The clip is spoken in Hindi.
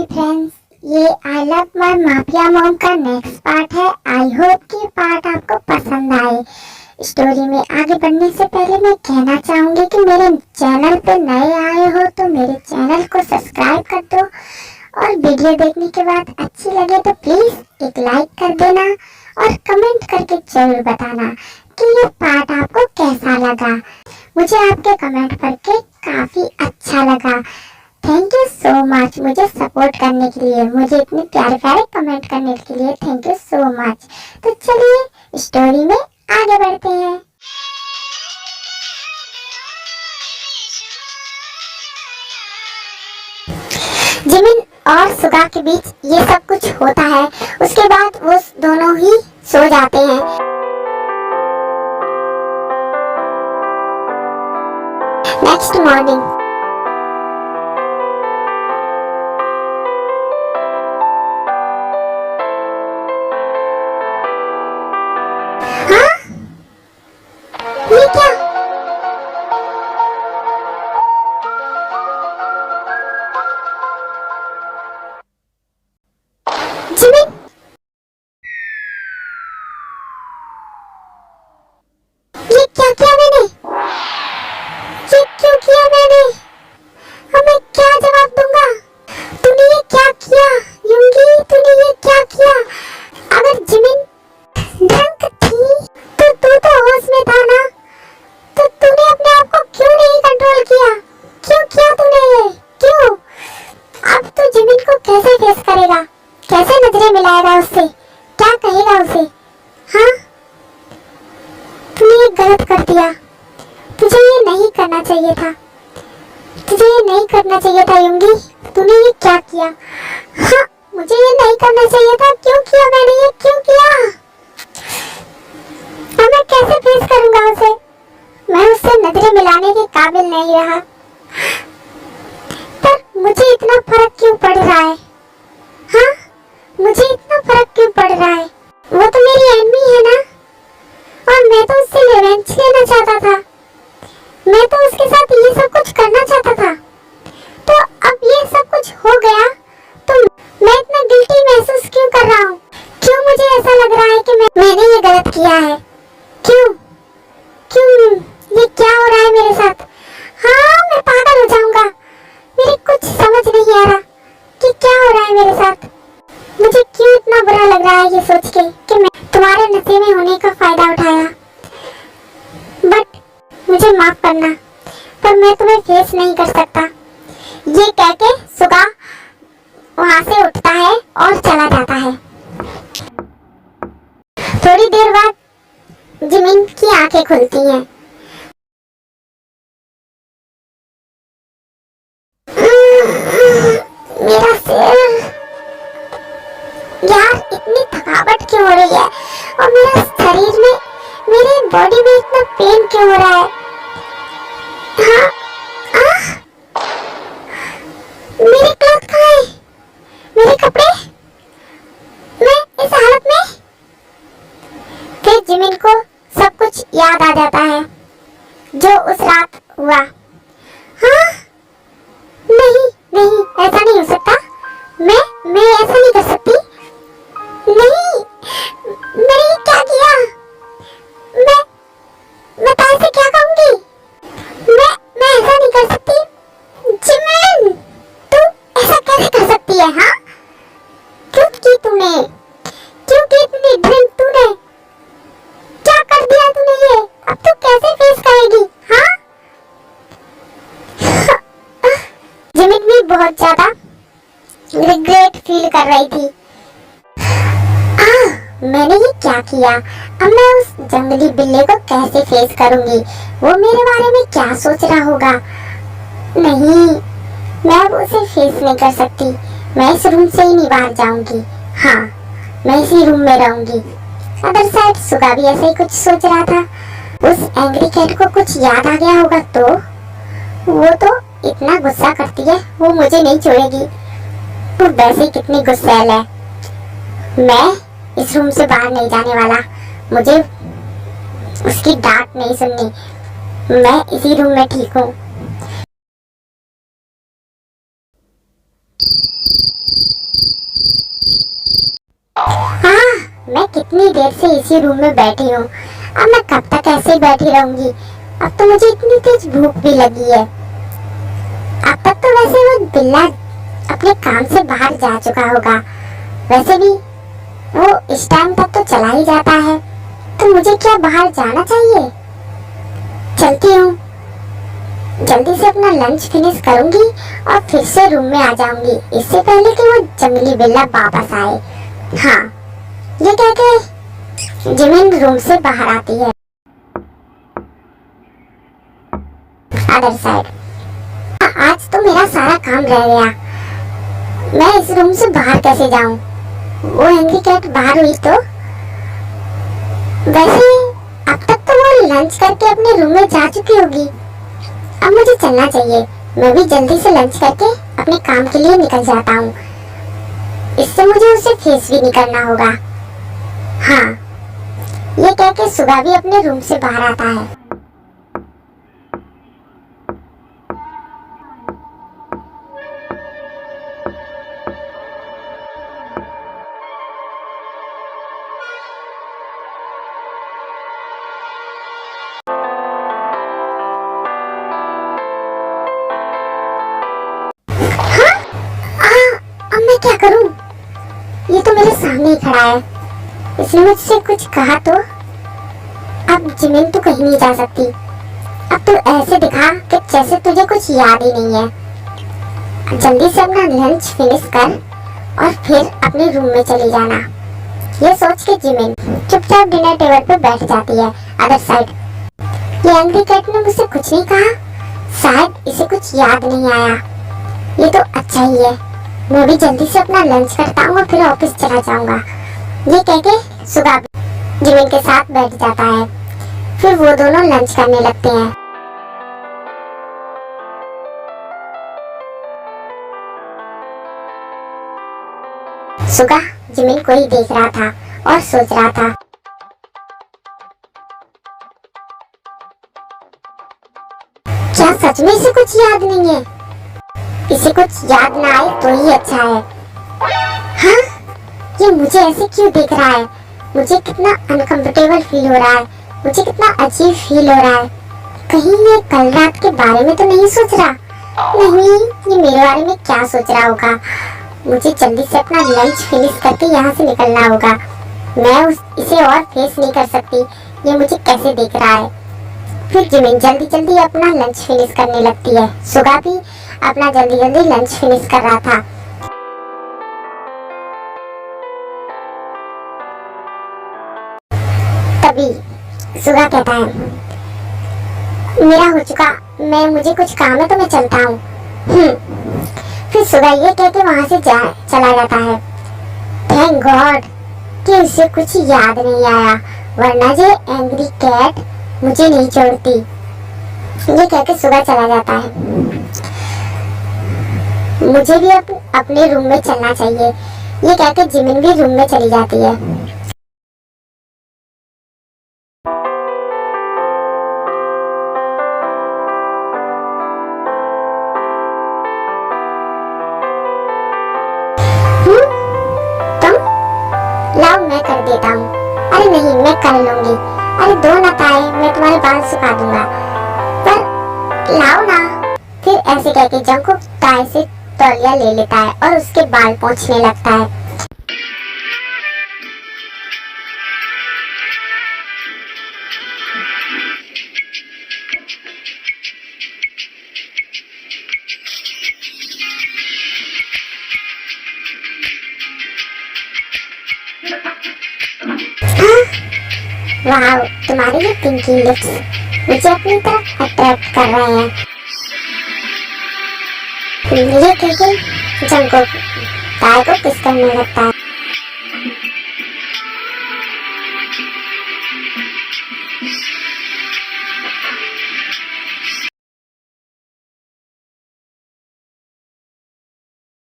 बेबी फ्रेंड्स, ये I love my mafia mom का नेक्स्ट पार्ट है। आई होप कि पार्ट आपको पसंद आए। स्टोरी में आगे बढ़ने से पहले मैं कहना चाहूंगी कि मेरे चैनल पे नए आए हो तो मेरे चैनल को सब्सक्राइब कर दो और वीडियो देखने के बाद अच्छी लगे तो प्लीज एक लाइक कर देना और कमेंट करके जरूर बताना कि ये पार्ट आपको कैसा लगा। मुझे आपके कमेंट पढ़ के काफी अच्छा लगा। थैंक यू सो मच मुझे सपोर्ट करने के लिए, मुझे इतने प्यारे प्यारे कमेंट करने के लिए थैंक यू सो मच। तो चलिए स्टोरी में आगे बढ़ते हैं। जिमिन और सुगा के बीच ये सब कुछ होता है। उसके बाद वो दोनों ही सो जाते हैं। नेक्स्ट मॉर्निंग ये क्या? जिमिन ये क्या किया मैंने? ये क्यों किया मैंने? अब मैं क्या जवाब दूंगा? तूने ये क्या किया युंगी? तूने ये क्या किया? अगर जिमिन ड्रंक थी तो तू तो होश में था ना, तो तूने अपने आप को क्यों नहीं कंट्रोल किया? क्यों किया तूने ये? क्यों? अब तू जिमिन को कैसे फेस करेगा? कैसे नजरें मिलाएगा उससे? क्या कहेगा उसे? हाँ, तूने ये गलत कर दिया। तुझे ये नहीं करना चाहिए था। तुझे ये नहीं करना चाहिए था युंगी। तूने ये क्या किया? हाँ, मुझे ये नहीं करना चाहिए था। क्यों किया मैंने ये? क्यों किया? अब मैं कैसे फेस करूंगा उसे? मैं उससे नजरें मिलाने के काबिल नहीं रहा। पर मुझे इतना फर्क क्यों पड़ रहा है? हाँ, मुझे इतना फर्क क्यों पड़ रहा है? वो तो मेरी एनिमी है ना, और मैं तो उससे रिवेंज लेना चाहता था। मैं तो उसके साथ ये सब कुछ करना चाहता था। तो अब ये सब कुछ हो गया तो मैं इतना गिल्टी महसूस क्यों कर रहा हूँ? क्यों मुझे ऐसा लग रहा है कि मैंने ये गलत किया है? क्यों? क्यों? ये क्या हो रहा है मेरे साथ? हाँ, मैं पागल हो जाऊंगा। मेरे कुछ समझ नहीं आ रहा कि क्या हो रहा है मेरे साथ। मुझे क्यों इतना बुरा लग रहा है ये सोच के कि मैं तुम्हारे नशे में होने का फायदा उठाया। बट मुझे माफ करना, पर मैं तुम्हें फेस नहीं कर सकता। ये कह के सुगा वहां से उठता है और चला जाता है। थोड़ी देर बाद जिमिन की आंखें खुलती हैं। मेरा सिर, यार इतनी थकावट क्यों हो रही है? और मेरे शरीर में, मेरे बॉडी में इतना पेन क्यों हो रहा है? हाँ, मेरे क्लॉथ कहाँ है? मेरे कपड़े? मैं इस हालत में? फिर जिमिन को सब कुछ याद आ जाता है जो उस रात हुआ। हाँ, नहीं नहीं, ऐसा नहीं हो सकता। मैं ऐसा नहीं कर सकती। नहीं, मैंने ये क्या किया? मैं ताई से क्या कहूंगी? मैं ऐसा नहीं कर सकती। जिमिन, तू ऐसा कैसे कर सकती है? हाँ, क्यों की तूने? क्यों की इतनी ड्रिंक तूने? क्या कर दिया तूने ये? अब तू कैसे फेस करेगी? हाँ? जिमिन भी बहुत ज्यादा रिग्रेट फील कर रही थी। मैंने ये क्या किया? अब मैं उस जंगली बिल्ली को कैसे फेस करूंगी? वो मेरे बारे में क्या सोच रहा होगा? नहीं, मैं अब उसे फेस नहीं कर सकती। मैं इस रूम से ही नहीं बाहर जाऊंगी। हाँ, मैं इसी रूम में रहूंगी। अदर साइड सुगा भी ऐसे ही कुछ सोच रहा था। उस एंग्री कैट को कुछ याद आ गया होगा तो वो तो इतना गुस्सा करती है, वो मुझे नहीं छोड़ेगी। वो वैसे कितनी गुस्सैल है। मैं इस रूम से बाहर नहीं जाने वाला। मुझे उसकी डांट नहीं सुननी। मैं इसी रूम में ठीक हूँ। हाँ, मैं कितनी देर से इसी रूम में बैठी हूँ। अब मैं कब तक ऐसे ही बैठी रहूंगी। अब तो मुझे इतनी तेज भूख भी लगी है। अब तक तो वैसे वो बिल्ला अपने काम से बाहर जा चुका होगा। वैसे भी वो इस टाइम तक तो चला ही जाता है, तो मुझे क्या बाहर जाना चाहिए? चलती हूँ, जल्दी से अपना लंच फिनिश करूंगी और फिर से रूम में आ जाऊंगी, इससे पहले कि वो जंगली बिल्ला वापस आए। हाँ, ये कह के जिमिन रूम से बाहर आती है। अदर साइड, आज तो मेरा सारा काम रह गया। मैं इस रूम से बाहर कैसे जाऊं? वो एंग्री कैट बाहर हुई तो? वैसे अब तक तो वो लंच करके अपने रूम में जा चुकी होगी। अब मुझे चलना चाहिए। मैं भी जल्दी से लंच करके अपने काम के लिए निकल जाता हूँ। इससे मुझे उसे फेस भी नहीं करना होगा। हाँ, ये कह के सुगा भी अपने रूम से बाहर आता है। अब मैं क्या करूं? ये तो मेरे सामने ही खड़ा है। इसने मुझसे कुछ कहा तो? अब जिमिन तो कहीं नहीं जा सकती। अब तू ऐसे दिखा कि जैसे तुझे कुछ याद ही नहीं है। जल्दी से अपना लंच फिनिश कर और फिर अपने रूम में चली जाना। ये सोच के जिमिन चुपचाप डिनर टेबल पर बैठ जाती है। अदर साइड, ये एंग्री कैट ने मुझसे कुछ नहीं कहा। शायद इसे कुछ याद नहीं आया। ये तो अच्छा ही है। मैं भी जल्दी से अपना लंच करता हूँ और फिर ऑफिस चला जाऊंगा। ये कह के सुगा जिमिन के साथ बैठ जाता है। फिर वो दोनों लंच करने लगते हैं। सुगा जिमिन को ही देख रहा था और सोच रहा था, क्या सच में इसे कुछ याद नहीं है? इसे कुछ याद ना आए तो ही अच्छा है। हाँ, ये मुझे ऐसे क्यों देख रहा है? मुझे कितना अनकंफर्टेबल फील हो रहा है। मुझे कितना अजीब फील हो रहा है। कहीं ये कल रात के बारे में तो नहीं सोच रहा? नहीं, ये मेरे बारे में क्या सोच रहा होगा? मुझे जल्दी से अपना लंच फिनिश करके यहाँ से निकलना होगा। मैं इसे और फेस नहीं कर सकती। ये मुझे कैसे देख रहा है। फिर जिमिन जल्दी जल्दी अपना लंच फिनिश करने लगती है। सुगा भी अपना जल्दी जल्दी लंच फिनिश कर रहा था। तभी सुगा कहता है, मेरा हो चुका, मुझे कुछ काम है तो मैं चलता हूँ। फिर सुगा ये कह के वहां से चला जाता है। थैंक गॉड कि उसे कुछ याद नहीं आया, वरना ये एंग्री कैट मुझे नहीं छोड़ती। ये कह के सुगा चला जाता है। मुझे भी अपने रूम में चलना चाहिए। ये कह के जिमिन भी रूम में चली जाती है। लाओ मैं कर देता हूँ। अरे नहीं, मैं कर लूंगी। अरे दो ना ताए, मैं तुम्हारे बाल सुखा दूंगा। पर लाओ ना। फिर ऐसे कह के जंकुक ताए से तौलिया ले लेता है और उसके बाल पोंछने लगता है। वाह, तुम्हारे ये पिंकी लिप्स मुझे अपनी तरफ अट्रैक्ट कर रहे हैं। ये कह के जंकुक ताए को किस करने लगता है।